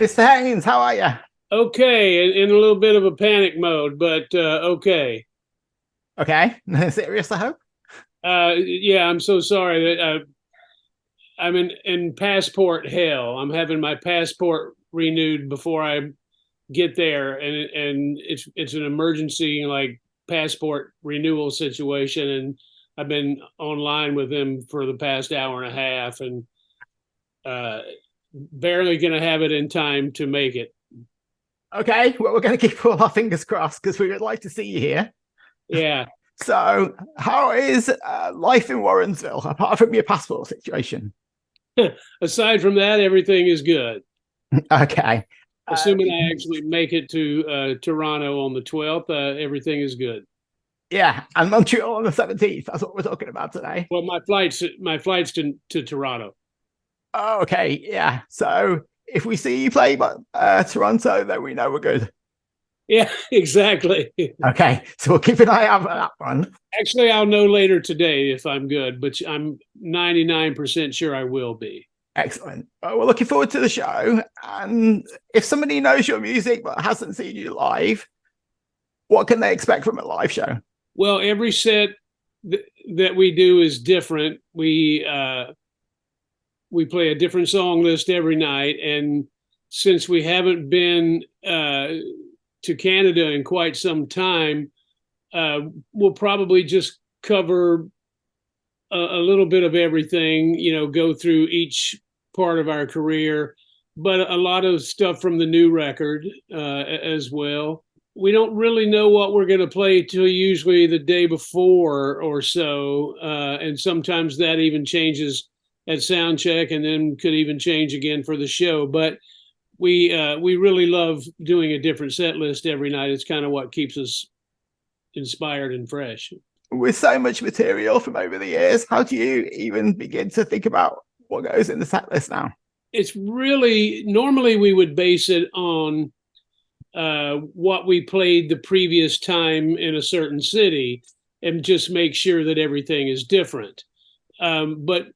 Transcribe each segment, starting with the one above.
Mr. Haynes, how are you? Okay, in a little bit of a panic mode, but okay. Okay, serious, I hope. Yeah, I'm so sorry that I'm in passport hell. I'm having my passport renewed before I get there, and it's an emergency like passport renewal situation, and I've been online with them for the past hour and a half, and uh, barely going to have it in time to make it. Okay, well, we're going to keep all our fingers crossed because we would like to see you here. Yeah. So, how is life in Warrensville apart from your passport situation? Aside from that, everything is good. Okay. Assuming I actually make it to Toronto on the 12th, everything is good. Yeah, and Montreal on the 17th. That's what we're talking about today. Well, my flights to Toronto. Oh, okay, yeah. So, if we see you play Toronto, then we know we're good. Yeah, exactly. Okay, so we'll keep an eye out for that one. Actually, I'll know later today if I'm good, but I'm 99% sure I will be. Excellent. Well, we're looking forward to the show. And if somebody knows your music but hasn't seen you live, what can they expect from a live show? Well, every set that we do is different. We play a different song list every night, and since we haven't been to Canada in quite some time, we'll probably just cover a little bit of everything, go through each part of our career, but a lot of stuff from the new record as well. We don't really know what we're going to play till usually the day before or so, and sometimes that even changes at sound check, and then could even change again for the show. But we really love doing a different set list every night. It's kind of what keeps us inspired and fresh. With so much material from over the years, how do you even begin to think about what goes in the set list now? It's really normally we would base it on what we played the previous time in a certain city and just make sure that everything is different. But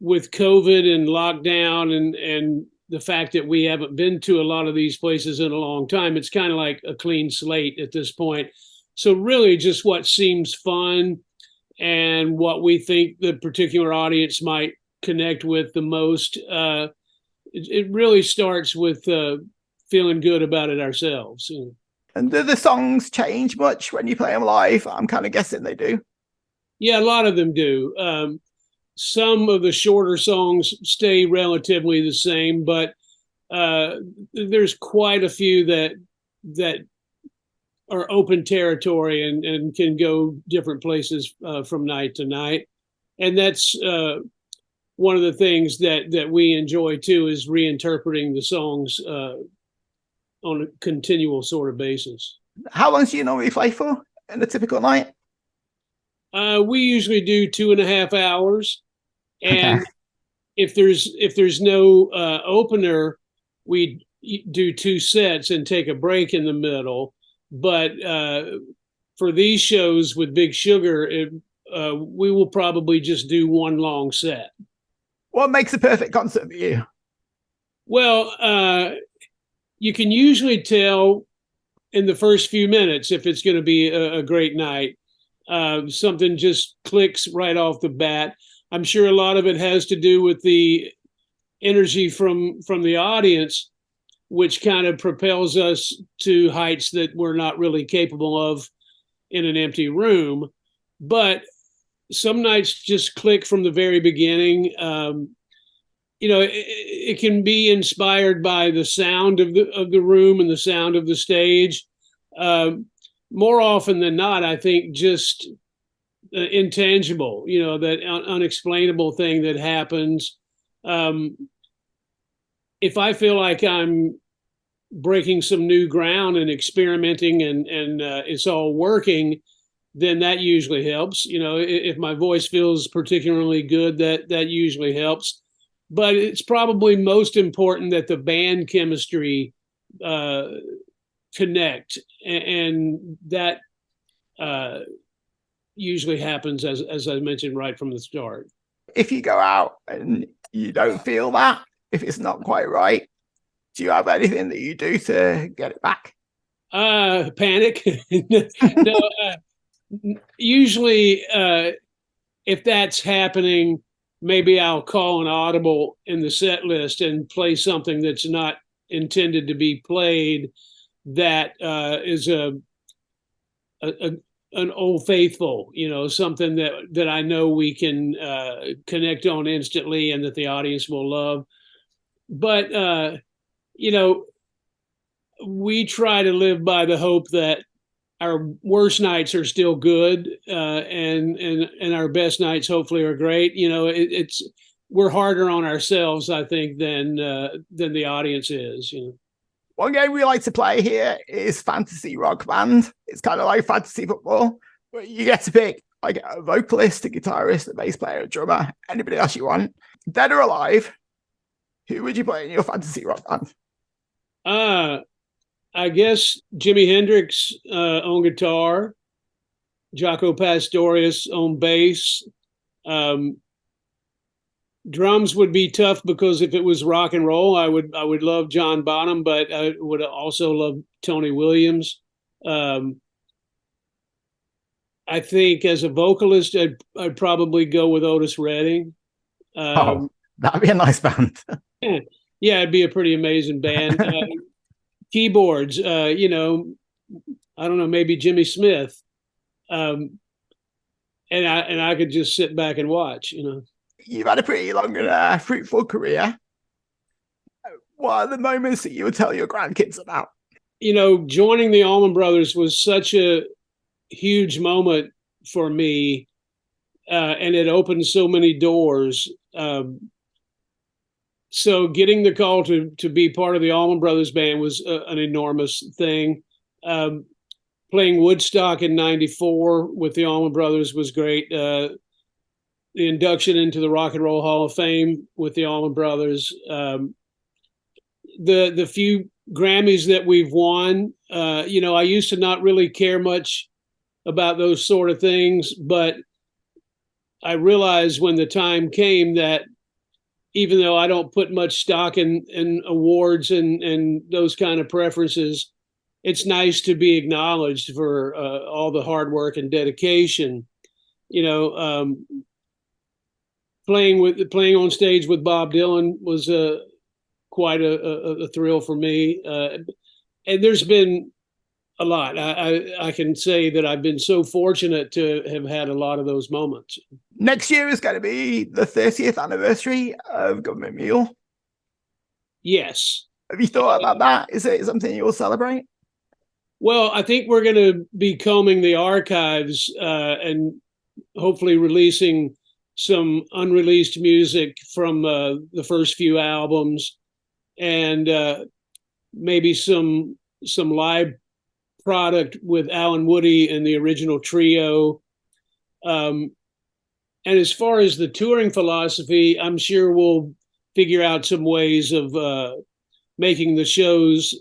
with COVID and lockdown and the fact that we haven't been to a lot of these places in a long time, it's kind of like a clean slate at this point. So really just what seems fun and what we think the particular audience might connect with the most. It really starts with feeling good about it ourselves. And do the songs change much when you play them live? I'm kind of guessing they do. Yeah, a lot of them do. Some of the shorter songs stay relatively the same, but there's quite a few that are open territory and can go different places from night to night. And that's one of the things that we enjoy too, is reinterpreting the songs on a continual sort of basis. How long do you normally play for in a typical night? We usually do 2.5 hours, Okay. and if there's no opener, we do two sets and take a break in the middle. But for these shows with Big Sugar, we will probably just do one long set. What makes a perfect concert for you? Well, you can usually tell in the first few minutes if it's going to be a great night. Something just clicks right off the bat. I'm sure a lot of it has to do with the energy from the audience, which kind of propels us to heights that we're not really capable of in an empty room. But some nights just click from the very beginning. It can be inspired by the sound of the room and the sound of the stage. More often than not, I think just intangible, that unexplainable thing that happens. If I feel like I'm breaking some new ground and experimenting and it's all working, then that usually helps. If my voice feels particularly good, that usually helps. But it's probably most important that the band chemistry connect, and that usually happens as I mentioned right from the start. If you go out and you don't feel that, if it's not quite right, Do you have anything that you do to get it back? Panic. No, usually if that's happening, maybe I'll call an audible in the set list and play something that's not intended to be played. That is an old faithful, something that I know we can connect on instantly and that the audience will love. But we try to live by the hope that our worst nights are still good, and our best nights hopefully are great. We're harder on ourselves, I think, than the audience is. One game we like to play here is Fantasy Rock Band. It's kind of like fantasy football, but you get to pick like a vocalist, a guitarist, a bass player, a drummer, anybody else you want. Dead or alive, who would you play in your fantasy rock band? I guess Jimi Hendrix on guitar, Jaco Pastorius on bass. Drums would be tough because if it was rock and roll, I would love John Bonham, but I would also love Tony Williams. I think as a vocalist, I'd probably go with Otis Redding. That'd be a nice band. Yeah, it'd be a pretty amazing band. Keyboards, I don't know, maybe Jimmy Smith, and I could just sit back and watch. You've had a pretty long and fruitful career. What are the moments that you would tell your grandkids about? Joining the Allman Brothers was such a huge moment for me, and it opened so many doors. So getting the call to be part of the Allman Brothers band was an enormous thing. Playing Woodstock in '94 with the Allman Brothers was great. The induction into the Rock and Roll Hall of Fame with the Allman Brothers. The few Grammys that we've won, I used to not really care much about those sort of things, but I realized when the time came that even though I don't put much stock in awards and those kind of preferences, it's nice to be acknowledged for all the hard work and dedication. Playing on stage with Bob Dylan was quite a thrill for me, and there's been a lot. I can say that I've been so fortunate to have had a lot of those moments. Next year is going to be the 30th anniversary of Gov't Mule. Yes. Have you thought about that? Is it something you'll celebrate? Well, I think we're going to be combing the archives and hopefully releasing some unreleased music from the first few albums, and maybe some live product with Alan Woody and the original trio. And as far as the touring philosophy, I'm sure we'll figure out some ways of making the shows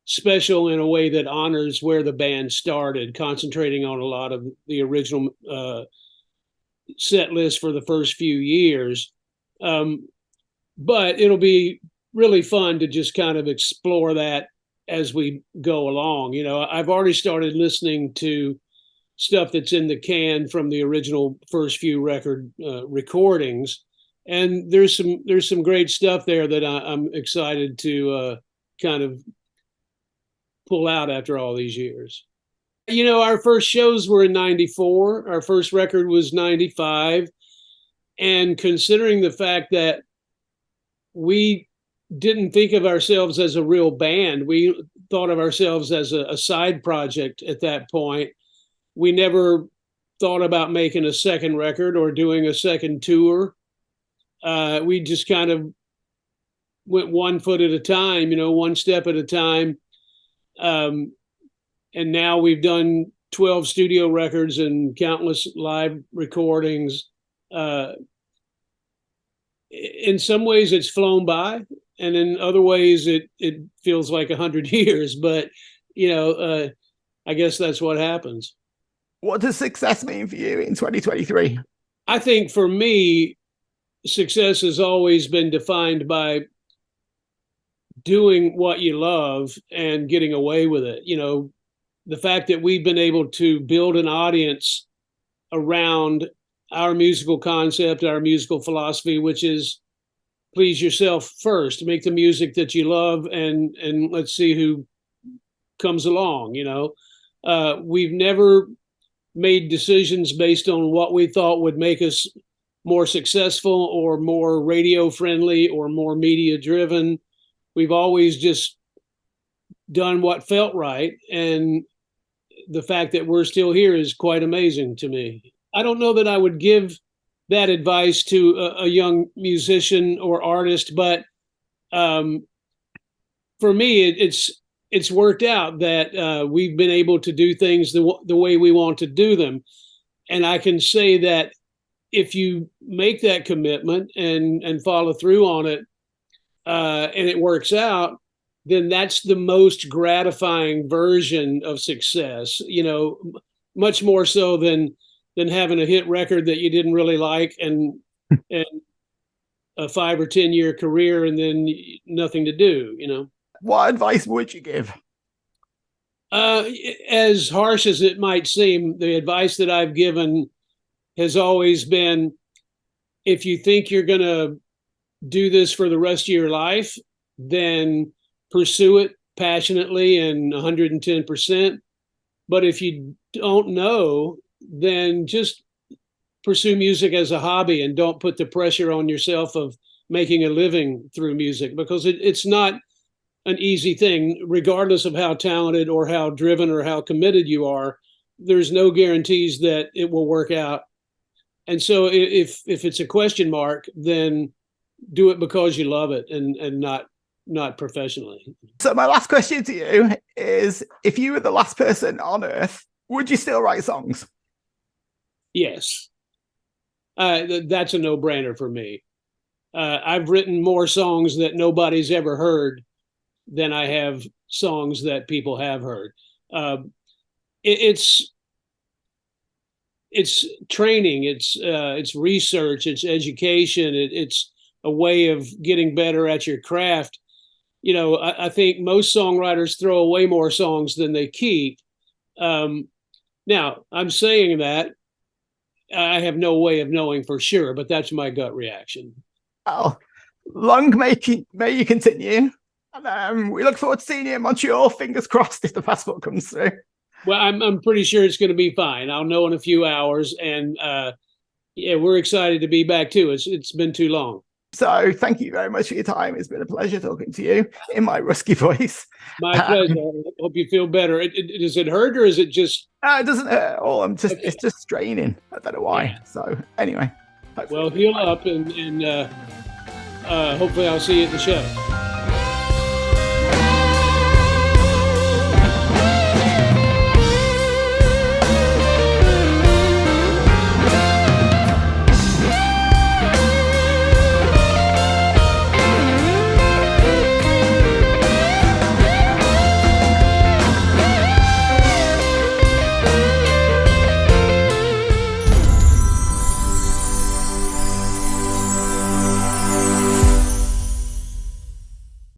special in a way that honors where the band started, concentrating on a lot of the original set list for the first few years. But it'll be really fun to just kind of explore that as we go along. I've already started listening to stuff that's in the can from the original first few record recordings, and there's some great stuff there that I'm excited to kind of pull out after all these years. Our first shows were in '94. Our first record was '95. And considering the fact that we didn't think of ourselves as a real band, we thought of ourselves as a side project at that point. We never thought about making a second record or doing a second tour. We just kind of went 1 foot at a time, one step at a time. And now we've done 12 studio records and countless live recordings. In some ways it's flown by, and in other ways it feels like 100 years, but I guess that's what happens. What does success mean for you in 2023? I think for me, success has always been defined by doing what you love and getting away with it. You know, the fact that we've been able to build an audience around our musical concept, our musical philosophy, which is please yourself first, make the music that you love, and let's see who comes along. You know, we've never made decisions based on what we thought would make us more successful or more radio friendly or more media driven. We've always just done what felt right. And the fact that we're still here is quite amazing to me. I don't know that I would give that advice to a young musician or artist, but for me, it's worked out that we've been able to do things the way we want to do them. And I can say that if you make that commitment and follow through on it, and it works out, then that's the most gratifying version of success, you know, much more so than having a hit record that you didn't really like and a 5 or 10 year career and then nothing to do, you know. What advice would you give? As harsh as it might seem, the advice that I've given has always been, if you think you're going to do this for the rest of your life, then pursue it passionately and 110%. But if you don't know, then just pursue music as a hobby and don't put the pressure on yourself of making a living through music, because it's not an easy thing. Regardless of how talented or how driven or how committed you are, there's no guarantees that it will work out. And so if it's a question mark, then do it because you love it and not professionally. So my last question to you is, if you were the last person on earth, would you still write songs? Yes. That's a no-brainer for me. I've written more songs that nobody's ever heard than I have songs that people have heard. It's training, it's research, it's education, it's a way of getting better at your craft. You know, I think most songwriters throw away more songs than they keep. Now, I'm saying that I have no way of knowing for sure, but that's my gut reaction. Well, long may you continue. And we look forward to seeing you in Montreal. Fingers crossed if the passport comes through. Well, I'm pretty sure it's going to be fine. I'll know in a few hours. And yeah, we're excited to be back too. It's been too long. So thank you very much for your time. It's been a pleasure talking to you in my rusky voice. My pleasure. Hope you feel better. Does it hurt or is it just? It doesn't hurt at all. It's just straining. I don't know why. Yeah. So anyway. Well, heal up and hopefully I'll see you at the show.